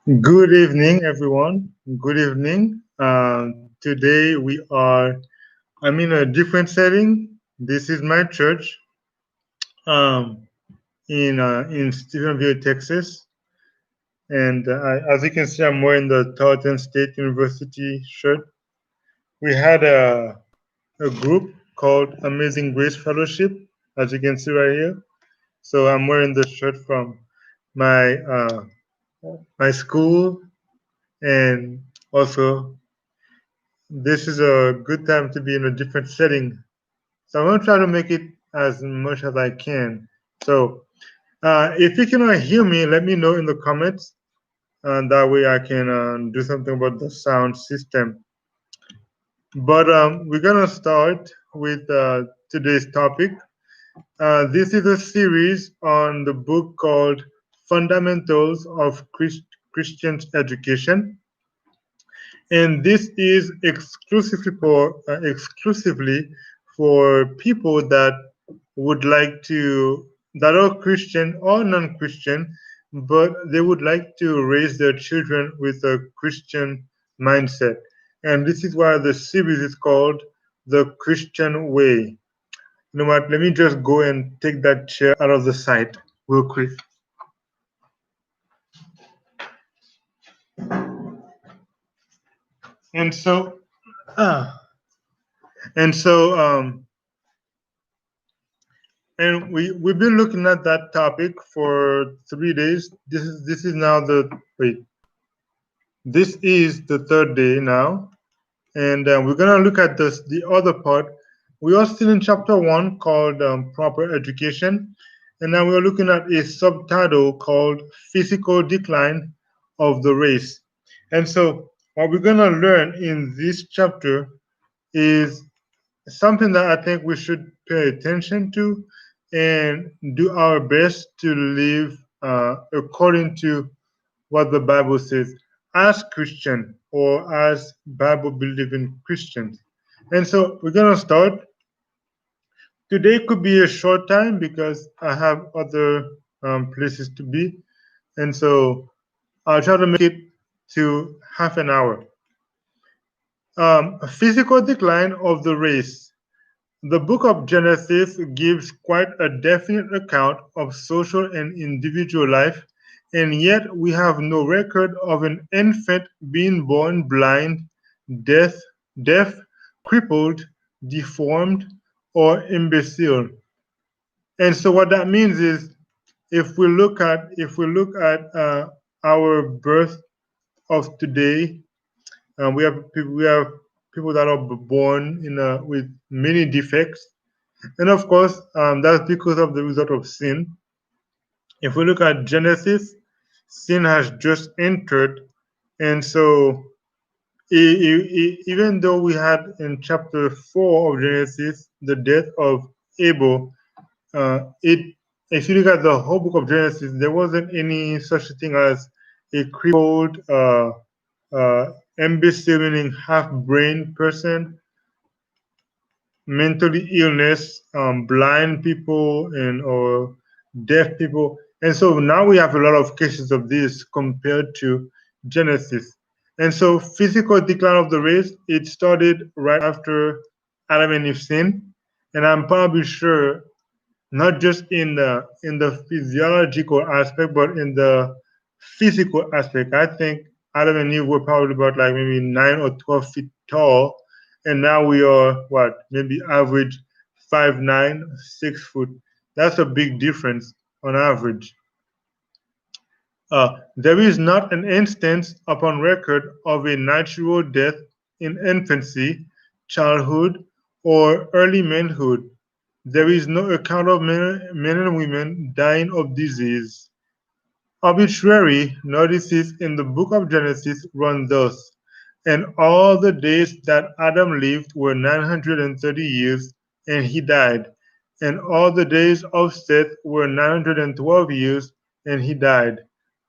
Good evening, everyone. Good evening. Today I'm in a different setting. This is my church um, in Stephenville, Texas. And as you can see, I'm wearing the Tarleton State University shirt. We had a group called Amazing Grace Fellowship, as you can see right here. So I'm wearing the shirt from my my school, and also this is a good time to be in a different setting. So I'm going to try to make it as much as I can. So if you cannot hear me, let me know in the comments. And that way I can do something about the sound system. But we're going to start with today's topic. This is a series on the book called Fundamentals of Christian Education. And this is exclusively for people that would like to that are Christian or non-Christian, but they would like to raise their children with a Christian mindset. And this is why the series is called The Christian Way. You know what? Let me just go and take that chair out of the sight real quick. And so, ah, and so, and we've been looking at that topic for 3 days. This is now the wait. This is the third day now, and we're gonna look at the other part. We are still in chapter one called proper education, and now we're looking at a subtitle called physical decline of the race. And so, what we're gonna learn in this chapter is something that I think we should pay attention to and do our best to live according to what the Bible says as Christian or as Bible believing Christians. And so we're going to start. Today could be a short time because I have other places to be. And so I'll try to make it to half an hour. A physical decline of the race. The book of Genesis gives quite a definite account of social and individual life, and yet we have no record of an infant being born blind, deaf, deaf, crippled, deformed, or imbecile. And so what that means is if we look at our birth of today, we have people that are born with many defects. And of course, that's because of the result of sin. If we look at Genesis, sin has just entered. And so, even though we had in chapter 4 of Genesis the death of Abel, it if you look at the whole book of Genesis, there wasn't any such thing as a crippled, imbecile, meaning half-brain person, mentally illness, blind people, and or deaf people. And so now we have a lot of cases of this compared to Genesis. And so physical decline of the race, it started right after Adam and Eve sinned. And I'm probably sure not just in the physiological aspect, but in the physical aspect. I think Adam and Eve were probably about like maybe 9 or 12 feet tall, and now we are what maybe average 5'9", 6 foot. That's a big difference on average. There is not an instance upon record of a natural death in infancy, childhood, or early manhood. There is no account of men and women dying of disease. Obituary notices in the book of Genesis run thus: and all the days that Adam lived were 930 years, and he died. And all the days of Seth were 912 years, and he died.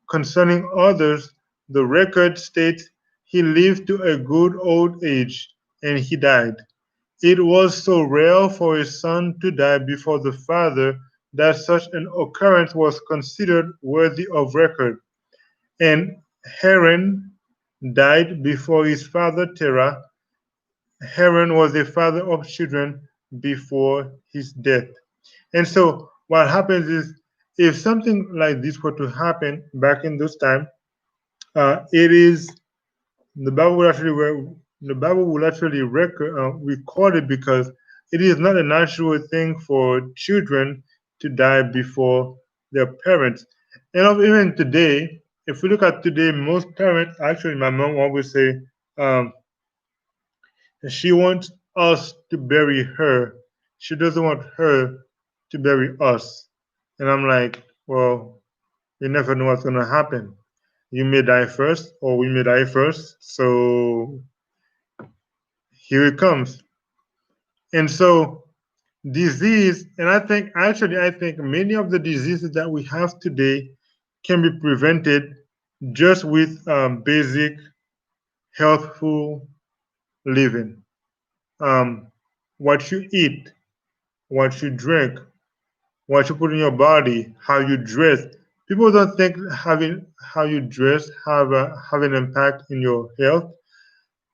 Concerning others, the record states he lived to a good old age, and he died. It was so rare for a son to die before the father that such an occurrence was considered worthy of record. And Haran died before his father Terah. Haran was a father of children before his death. And so what happens is, if something like this were to happen back in those time, it is the Bible will actually record it, because it is not a natural thing for children to die before their parents. And even today, if we look at today, most parents, actually, my mom always say, um, she wants us to bury her. She doesn't want her to bury us. And I'm like, well, you never know what's gonna happen. You may die first, or we may die first. So here it comes. And so disease, and I think many of the diseases that we have today can be prevented just with basic healthful living. Um, what you eat, what you drink, what you put in your body, how you dress. People don't think having how you dress have an impact in your health,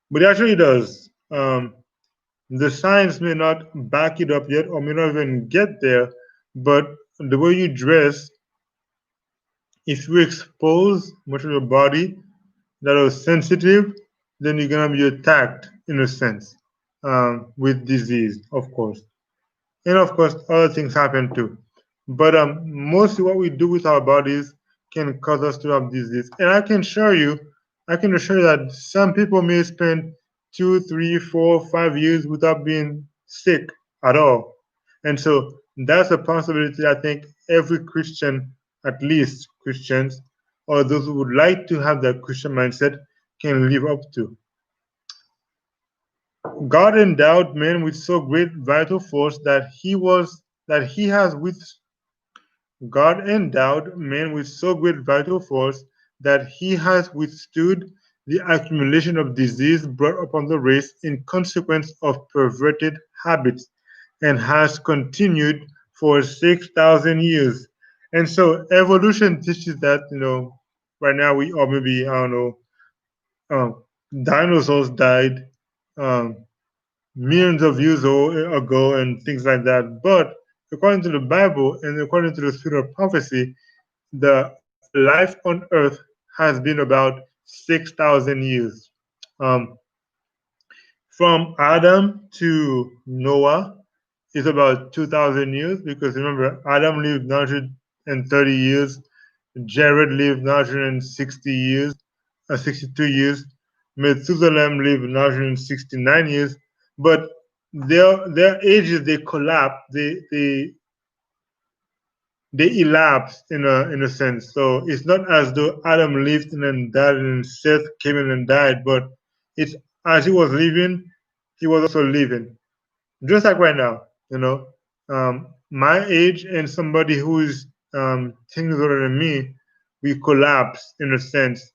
but it actually does. The science may not back it up yet, or may not even get there, but the way you dress, if you expose much of your body that are sensitive, then you're gonna be attacked in a sense, with disease, of course. And of course, other things happen too. But mostly what we do with our bodies can cause us to have disease. And I can assure you that some people may spend 2, 3, 4, 5 years without being sick at all. And so that's a possibility I think every Christian, at least Christians, or those who would like to have that Christian mindset, can live up to. God endowed man with so great vital force that he has with God endowed man with so great vital force that he has withstood the accumulation of disease brought upon the race in consequence of perverted habits, and has continued for 6,000 years. And so evolution teaches that, right now we, or maybe, I don't know, um, dinosaurs died, um, millions of years ago, and things like that. But according to the Bible and according to the spirit of prophecy, the life on earth has been about 6,000 years. Um, from Adam to Noah is about 2,000 years, because remember, Adam lived 930 years, Jared lived 960 years, 62 years, Methuselah lived 969 years, but their ages, they collapse, they elapse in a sense. So it's not as though Adam lived and then died and Seth came in and died, but it's as he was living, he was also living. Just like right now, my age and somebody who is 10 years older than me, we collapse in a sense.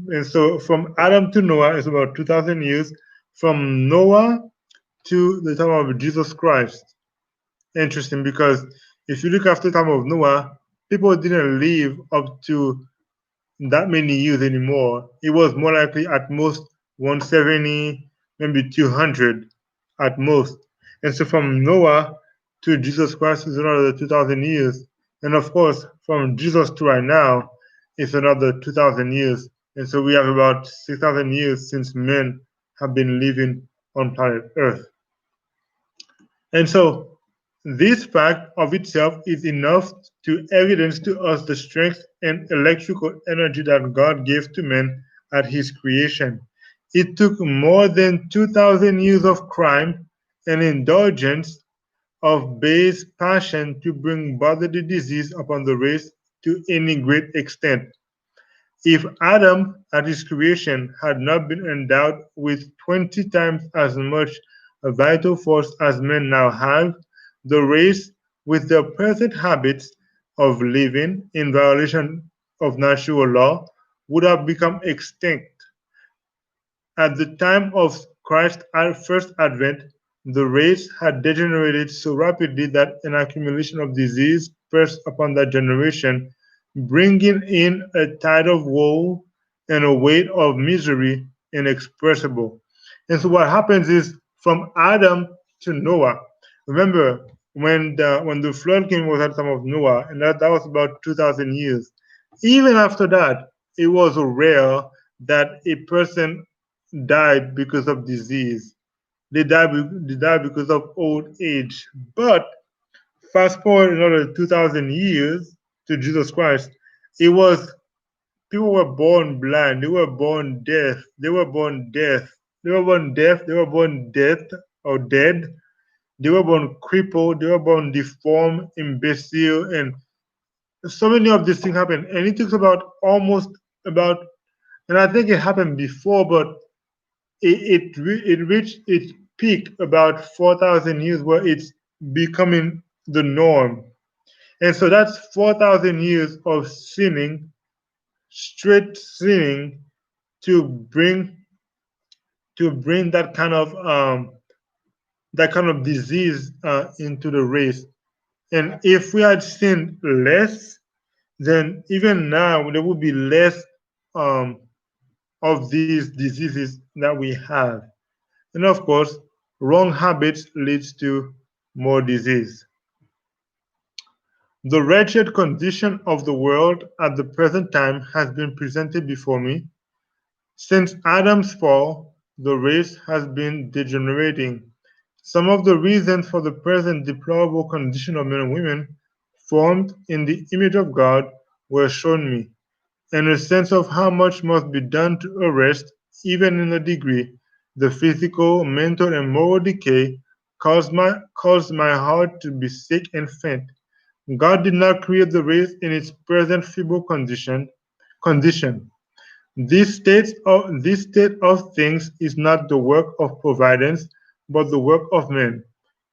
And so from Adam to Noah is about 2,000 years. From Noah to the time of Jesus Christ. Interesting, because if you look after the time of Noah, people didn't live up to that many years anymore. It was more likely at most 170, maybe 200 at most. And so from Noah to Jesus Christ is another 2,000 years. And of course, from Jesus to right now is another 2,000 years. And so we have about 6,000 years since men have been living on planet Earth. And so this fact of itself is enough to evidence to us the strength and electrical energy that God gave to man at his creation. It took more than 2,000 years of crime and indulgence of base passion to bring bodily disease upon the race to any great extent. If Adam at his creation had not been endowed with 20 times as much vital force as men now have, the race, with their present habits of living in violation of natural law, would have become extinct. At the time of Christ's first advent, the race had degenerated so rapidly that an accumulation of disease pressed upon that generation, bringing in a tide of woe and a weight of misery inexpressible. And so what happens is from Adam to Noah. Remember when the flood came was at the time of Noah, and that was about 2,000 years. Even after that, it was rare that a person died because of disease. They died because of old age. But fast forward another 2,000 years to Jesus Christ, it was people were born blind, they were born deaf, they were born deaf, they were born dead or dead, they were born crippled, they were born deformed, imbecile, and so many of these things happen. And it takes about almost about, and I think it happened before, but it reached its peak about 4,000 years where it's becoming the norm. And so that's 4,000 years of sinning, straight sinning, to bring that kind of disease into the race. And if we had sinned less, then even now there would be less um, of these diseases that we have. And of course, wrong habits leads to more disease. The wretched condition of the world at the present time has been presented before me. Since Adam's fall, the race has been degenerating. Some of the reasons for the present deplorable condition of men and women formed in the image of God were shown me, and a sense of how much must be done to arrest, even in a degree, the physical, mental, and moral decay caused my heart to be sick and faint. God did not create the race in its present feeble condition. This state of things is not the work of providence, but the work of men.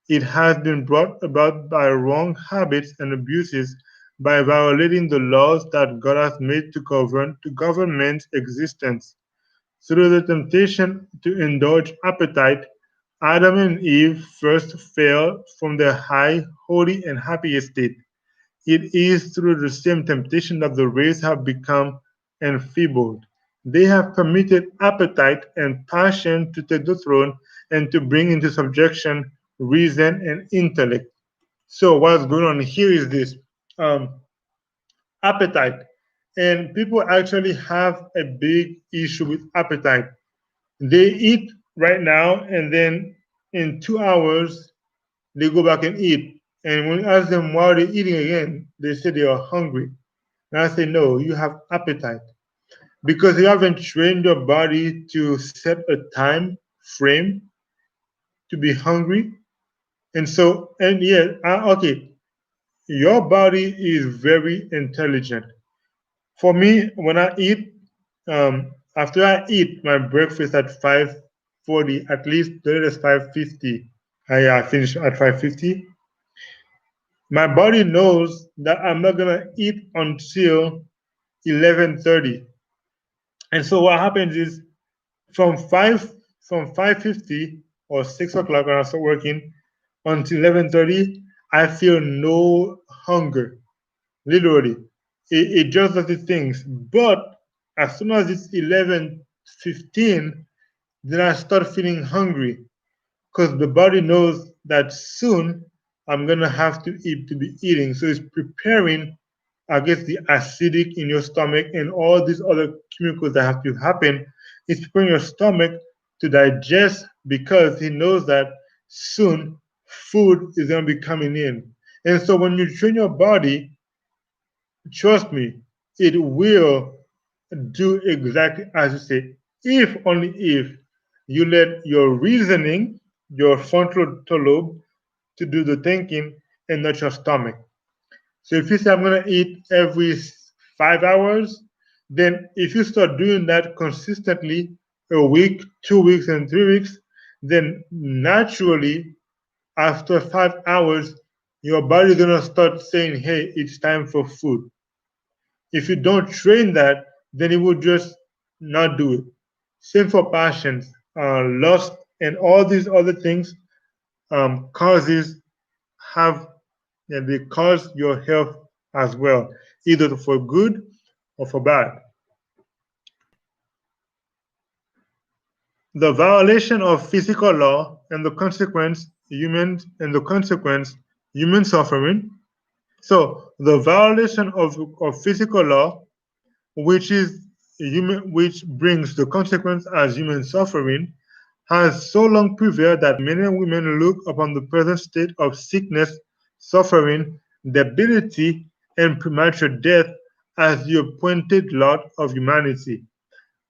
It has been brought about by wrong habits and abuses, by violating the laws that God has made to govern man's existence. Through the temptation to indulge appetite, Adam and Eve first fell from their high, holy, and happy estate. It is through the same temptation that the race have become enfeebled. They have permitted appetite and passion to take the throne and to bring into subjection reason and intellect. So what's going on here is this um, appetite. And people actually have a big issue with appetite. They eat right now, and then in 2 hours, they go back and eat. And when you ask them why they're eating again, they say they are hungry. And I say, no, you have appetite because you haven't trained your body to set a time frame to be hungry. And so, and yeah, okay, your body is very intelligent. For me, when I eat, after I eat my breakfast at 5:40, at least the latest 5:50, I finish at 5:50. My body knows that I'm not gonna eat until 11:30. And so what happens is from 5:50 or 6 o'clock when I start working until 11:30, I feel no hunger. Literally, it just does its things. But as soon as it's 11:15, then I start feeling hungry because the body knows that soon I'm gonna have to eat to be eating. So it's preparing against the acidic in your stomach and all these other chemicals that have to happen. It's preparing your stomach to digest because he knows that soon food is gonna be coming in. And so when you train your body, trust me, it will do exactly as you say, if only if you let your reasoning, your frontal lobe, to do the thinking and not your stomach. So if you say I'm gonna eat every 5 hours, then if you start doing that consistently a week, 2 weeks, and 3 weeks, then naturally after 5 hours, your body's gonna start saying, "Hey, it's time for food." If you don't train that, then it will just not do it. Same for passions, lust, and all these other things causes have yeah, they cause your health as well, either for good or for bad. The violation of physical law and the consequence human suffering. So the violation of physical law, which is which brings the consequence as human suffering, has so long prevailed that many women look upon the present state of sickness, suffering, debility, and premature death as the appointed lot of humanity.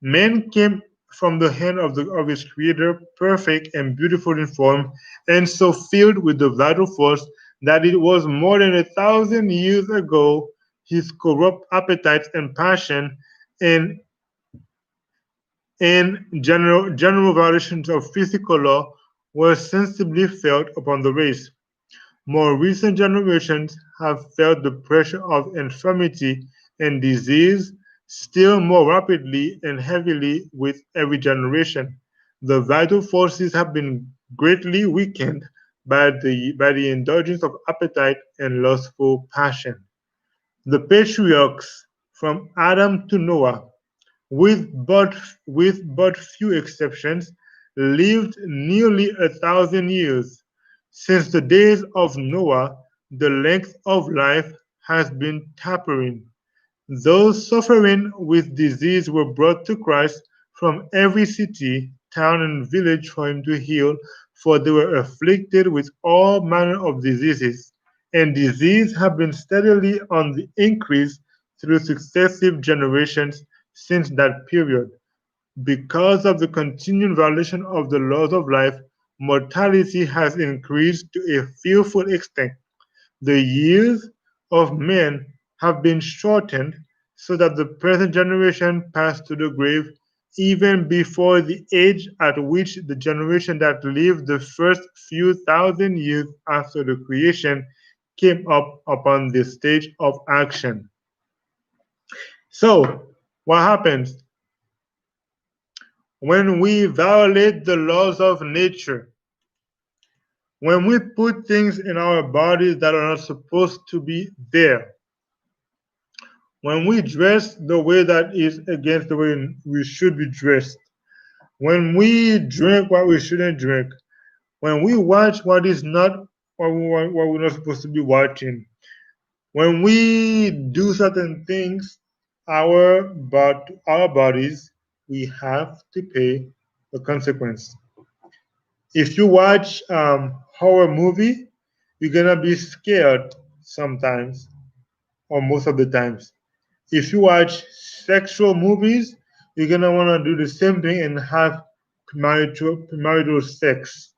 Man came from the hand of his Creator, perfect and beautiful in form, and so filled with the vital force that it was more than 1,000 years ago his corrupt appetites and passion and general violations of physical law were sensibly felt upon the race. More recent generations have felt the pressure of infirmity and disease still more rapidly and heavily with every generation. The vital forces have been greatly weakened by the indulgence of appetite and lustful passion. The patriarchs from Adam to Noah, with but with few exceptions, lived nearly 1,000 years. Since the days of Noah, the length of life has been tapering. Those suffering with disease were brought to Christ from every city, town, and village for him to heal, for they were afflicted with all manner of diseases, and disease have been steadily on the increase through successive generations since that period. Because of the continued violation of the laws of life, mortality has increased to a fearful extent. The years of men have been shortened so that the present generation passed to the grave even before the age at which the generation that lived the first few thousand years after the creation came up upon the stage of action. So, what happens when we violate the laws of nature? When we put things in our bodies that are not supposed to be there, when we dress the way that is against the way we should be dressed, when we drink what we shouldn't drink, when we watch what is not what we're not supposed to be watching, when we do certain things, our bodies, we have to pay the consequence. If you watch horror movie, you're gonna be scared sometimes or most of the times. If you watch sexual movies, you're gonna wanna do the same thing and have premarital sex.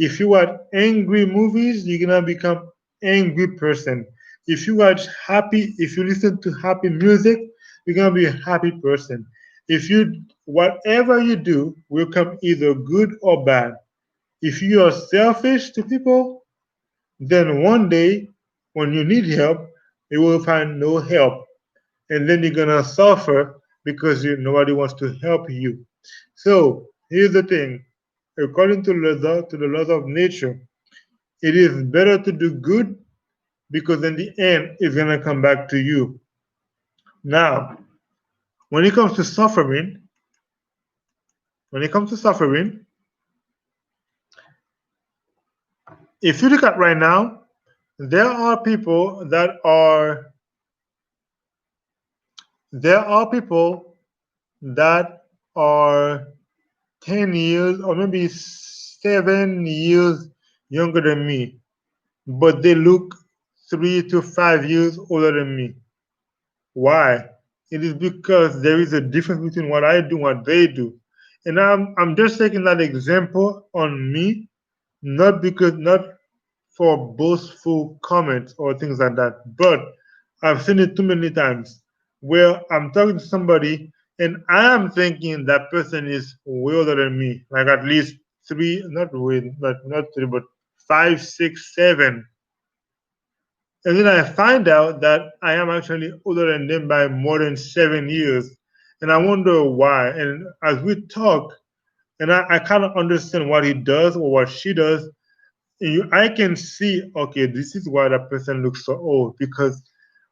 If you watch angry movies, you're gonna become angry person. If you listen to happy music, you're gonna be a happy person. If you whatever you do will come either good or bad. If you are selfish to people, then one day when you need help, you will find no help and then you're gonna suffer because nobody wants to help you. So here's the thing: according to the laws of nature, it is better to do good because in the end, it's gonna come back to you. Now, when it comes to suffering, when it comes to suffering, if you look at right now, there are people that are there are people that are 10 years or maybe 7 years younger than me, but they look 3 to 5 years older than me. Why? It is because there is a difference between what I do and what they do. And I'm just taking that example on me, not for boastful comments or things like that, but I've seen it too many times where I'm talking to somebody and I am thinking that person is way older than me, like at least three, not three, but five, six, seven. And then I find out that I am actually older than them by more than 7 years. And I wonder why. And as we talk, and I kind of understand what he does or what she does, I can see, okay, this is why that person looks so old. Because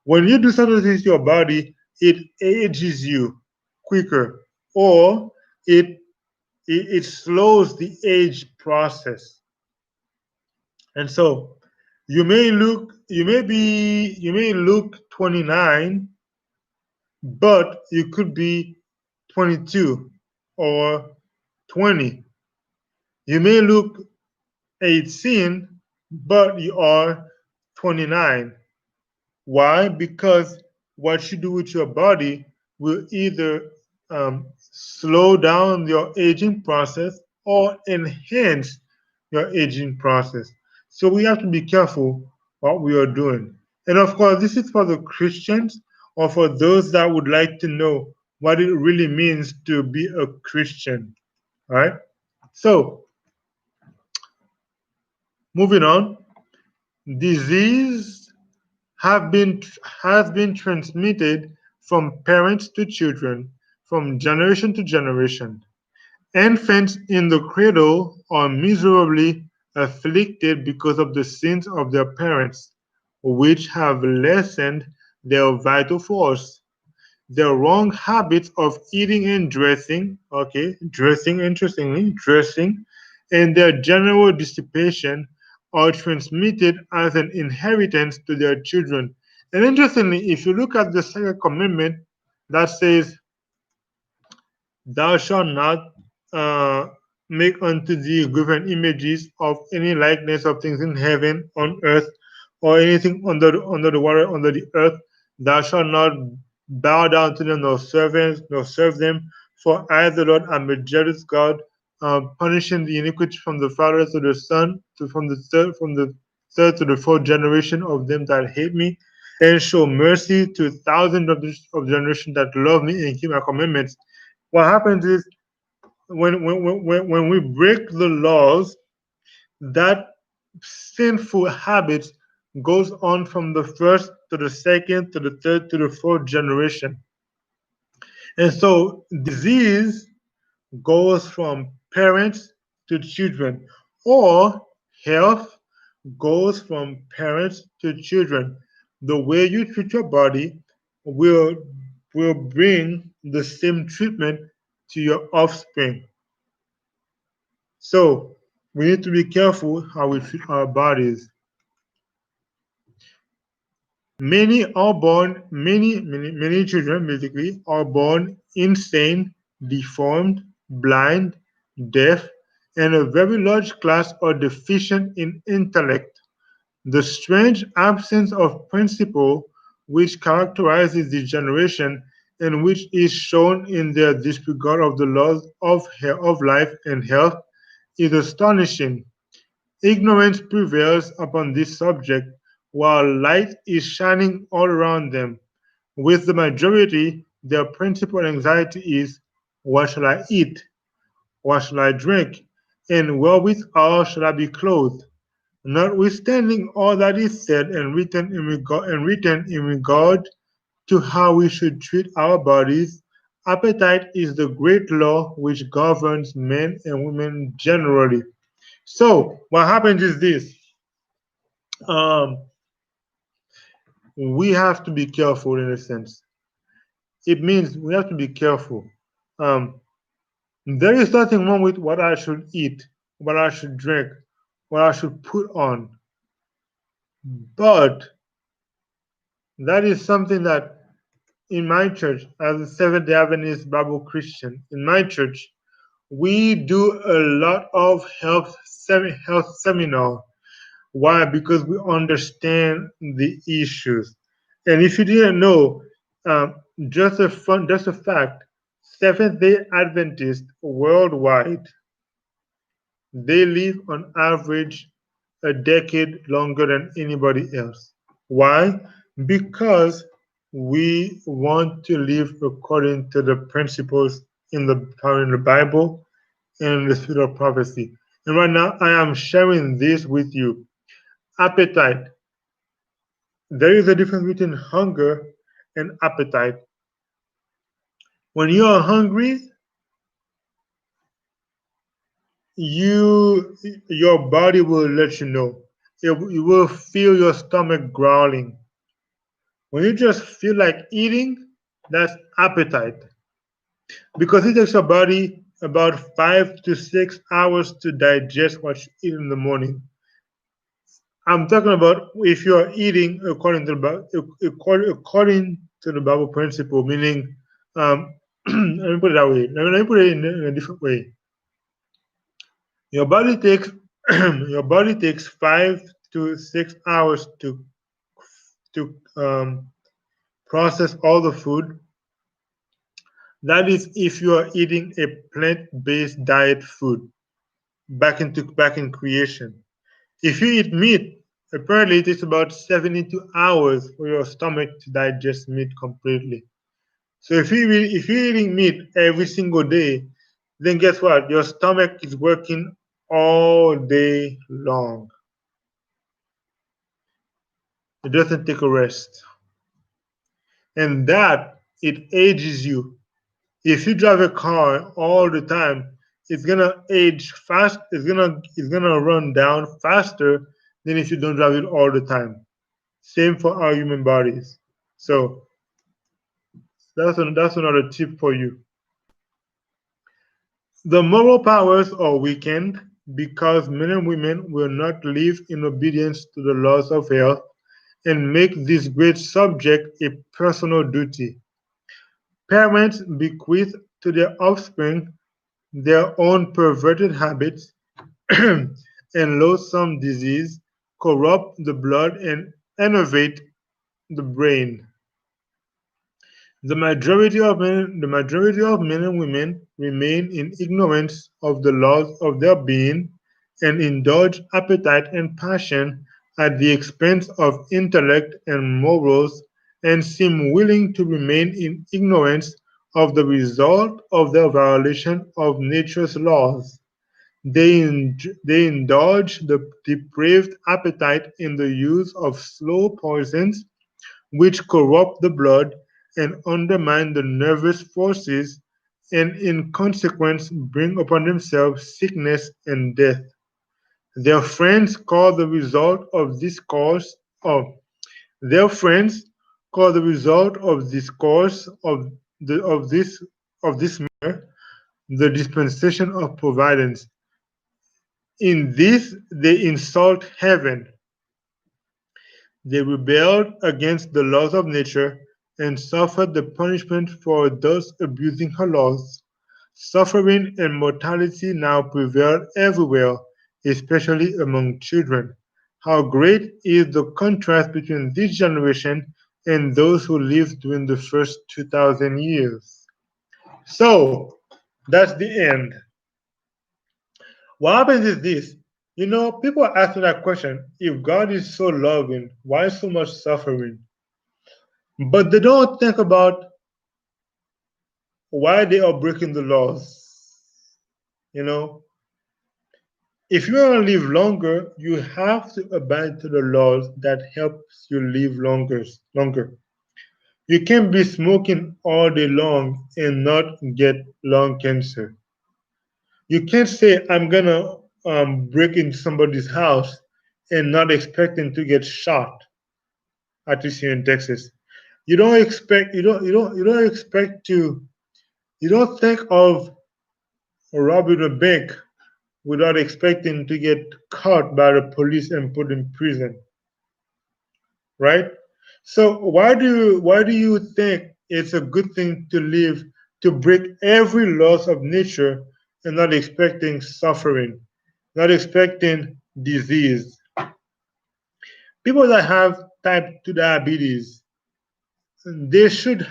when you do something to your body, it ages you quicker, or it it slows the age process. And so you may look 29, but you could be 22 or 20. You may look 18, but you are 29. Why? Because what you do with your body will either slow down your aging process or enhance your aging process. So we have to be careful what we are doing. And of course, this is for the Christians or for those that would like to know what it really means to be a Christian. All right. So moving on, disease have been has been transmitted from parents to children, from generation to generation. Infants in the cradle are miserably afflicted because of the sins of their parents, which have lessened their vital force. Their wrong habits of eating and dressing, okay, dressing, interestingly, dressing, and their general dissipation are transmitted as an inheritance to their children. And interestingly, if you look at the second commandment that says, thou shalt not uh, make unto thee graven images of any likeness of things in heaven, on earth, or anything under the water, under the earth. Thou shalt not bow down to them, nor serve them. For I, the Lord, am a jealous God, punishing the iniquity from the father to the son, from the third to the fourth generation of them that hate me, and show mercy to thousands of generations that love me and keep my commandments. What happens is when we break the laws, that sinful habit goes on from the first to the second to the third to the fourth generation. And so disease goes from parents to children, or health goes from parents to children. The way you treat your body will will bring the same treatment to your offspring. So we need to be careful how we treat our bodies. Many children basically are born insane, deformed, blind, deaf, and a very large class are deficient in intellect. The strange absence of principle which characterizes this generation and which is shown in their disregard of the laws of life and health is astonishing. Ignorance prevails upon this subject, while light is shining all around them. With the majority, their principal anxiety is, what shall I eat? What shall I drink? And wherewithal shall I be clothed? Notwithstanding all that is said and written in regard to how we should treat our bodies, appetite is the great law which governs men and women generally. So, what happens is this: um, we have to be careful in a sense. It means we have to be careful. Um, there is nothing wrong with what I should eat, what I should drink, what I should put on, but that is something that in my church, as a Seventh day Adventist Bible Christian, in my church, we do a lot of health seminar. Why? Because we understand the issues. And if you didn't know, um, just a fact: Seventh Day Adventists worldwide, they live on average a decade longer than anybody else. Why? Because we want to live according to the principles in the Bible and the spirit of prophecy. And right now, I am sharing this with you. Appetite. There is a difference between hunger and appetite. When you are hungry, your body will let you know. You will feel your stomach growling. When you just feel like eating, that's appetite. Because it takes your body about 5 to 6 hours to digest what you eat in the morning. I'm talking about if you are eating according to the Bible principle, meaning, let me put it that way. Let me put it in a different way. Your body takes your body takes 5 to 6 hours to process all the food. That is if you are eating a plant-based diet food back in creation. If you eat meat, apparently it takes about 72 hours for your stomach to digest meat completely. So if you're eating meat every single day, then guess what? Your stomach is working all day long. It doesn't take a rest. And that it ages you. If you drive a car all the time, it's gonna age fast. It's gonna run down faster than if you don't drive it all the time. Same for our human bodies. So that's another tip for you. The moral powers are weakened because men and women will not live in obedience to the laws of health and make this great subject a personal duty. Parents bequeath to their offspring their own perverted habits and loathsome disease, corrupt the blood and enervate the brain. The majority of men and women remain in ignorance of the laws of their being and indulge appetite and passion at the expense of intellect and morals and seem willing to remain in ignorance of the result of their violation of nature's laws. They indulge the depraved appetite in the use of slow poisons which corrupt the blood and undermine the nervous forces, and in consequence bring upon themselves sickness and death. Their friends call the result of this course of their friends call the result of this course of this matter the dispensation of providence. In this they insult heaven. They rebelled against the laws of nature and suffered the punishment for thus abusing her laws. Suffering and mortality now prevail everywhere, especially among children. How great is the contrast between this generation and those who lived during the first 2,000 years. So, that's the end. What happens is this. People are asking that question: if God is so loving, why so much suffering? But they don't think about why they are breaking the laws. You know, if you want to live longer, you have to abide to the laws that helps you live longer. You can't be smoking all day long and not get lung cancer. You can't say I'm gonna break into somebody's house and not expecting to get shot, at least here in Texas. You don't think of robbing a bank without expecting to get caught by the police and put in prison, right? So why do you think it's a good thing to live to break every laws of nature and not expecting suffering, not expecting disease? People that have type 2 diabetes, they should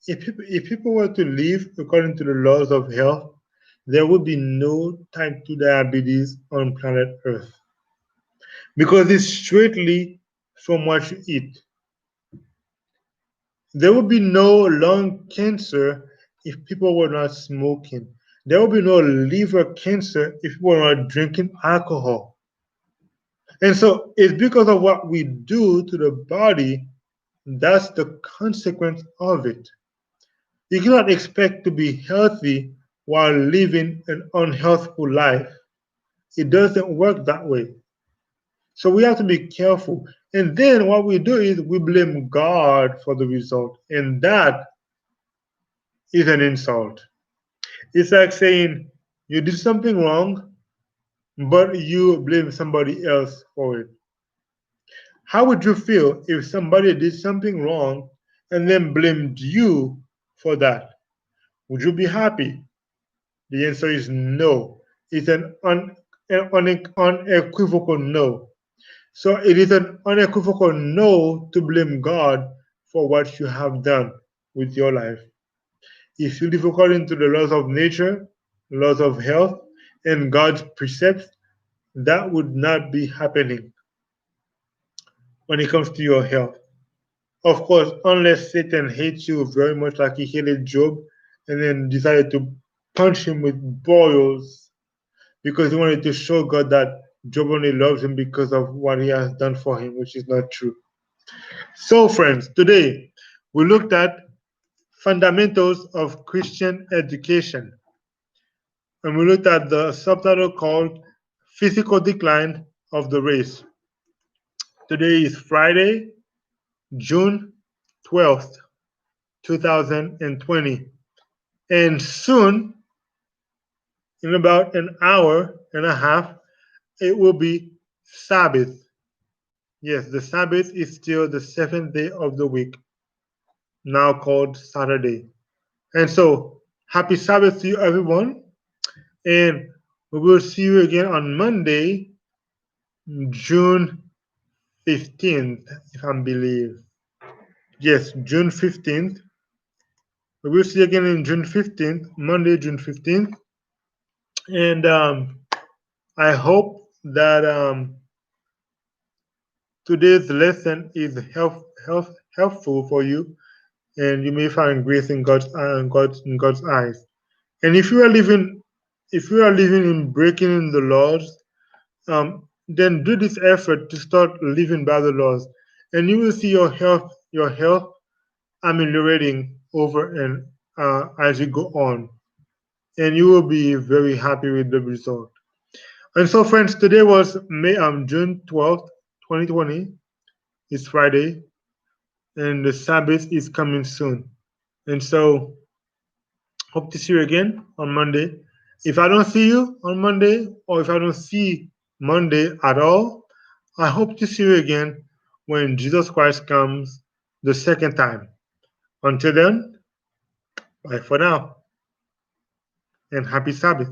if people were to live according to the laws of health, there would be no type 2 diabetes on planet Earth because it's straightly from what you eat. There would be no lung cancer if people were not smoking. There would be no liver cancer if people were not drinking alcohol. And so it's because of what we do to the body, that's the consequence of it. You cannot expect to be healthy while living an unhealthful life. It doesn't work that way. So we have to be careful. And then what we do is we blame God for the result. And that is an insult. It's like saying you did something wrong, but you blame somebody else for it. How would you feel if somebody did something wrong and then blamed you for that? Would you be happy? The answer is no. It's an unequivocal no. So it is an unequivocal no to blame God for what you have done with your life. If you live according to the laws of nature, laws of health, and God's precepts, that would not be happening when it comes to your health. Of course, unless Satan hates you very much like he hated Job and then decided to punch him with boils because he wanted to show God that Job only loves him because of what he has done for him, which is not true. So, friends, today we looked at fundamentals of Christian education, and we looked at the subtitle called Physical Decline of the Race. Today is Friday, June 12th, 2020. And soon, in about an hour and a half, it will be Sabbath. Yes, the Sabbath is still the seventh day of the week, now called Saturday. And so, happy Sabbath to you, everyone. And we will see you again on Monday, June 15th, if I believe. Yes, June 15th. We will see you again in June 15th, Monday, June 15th. And I hope that today's lesson is helpful for you, and you may find grace in God's eyes. And if you are living in breaking in the laws, then do this effort to start living by the laws, and you will see your health ameliorating over and as you go on, and you will be very happy with the result. And so, friends, today was June 12th, 2020. It's Friday, and the Sabbath is coming soon. And so, hope to see you again on Monday. If I don't see you on Monday, or if I don't see Monday at all, I hope to see you again when Jesus Christ comes the second time. Until then, bye for now, and happy Sabbath.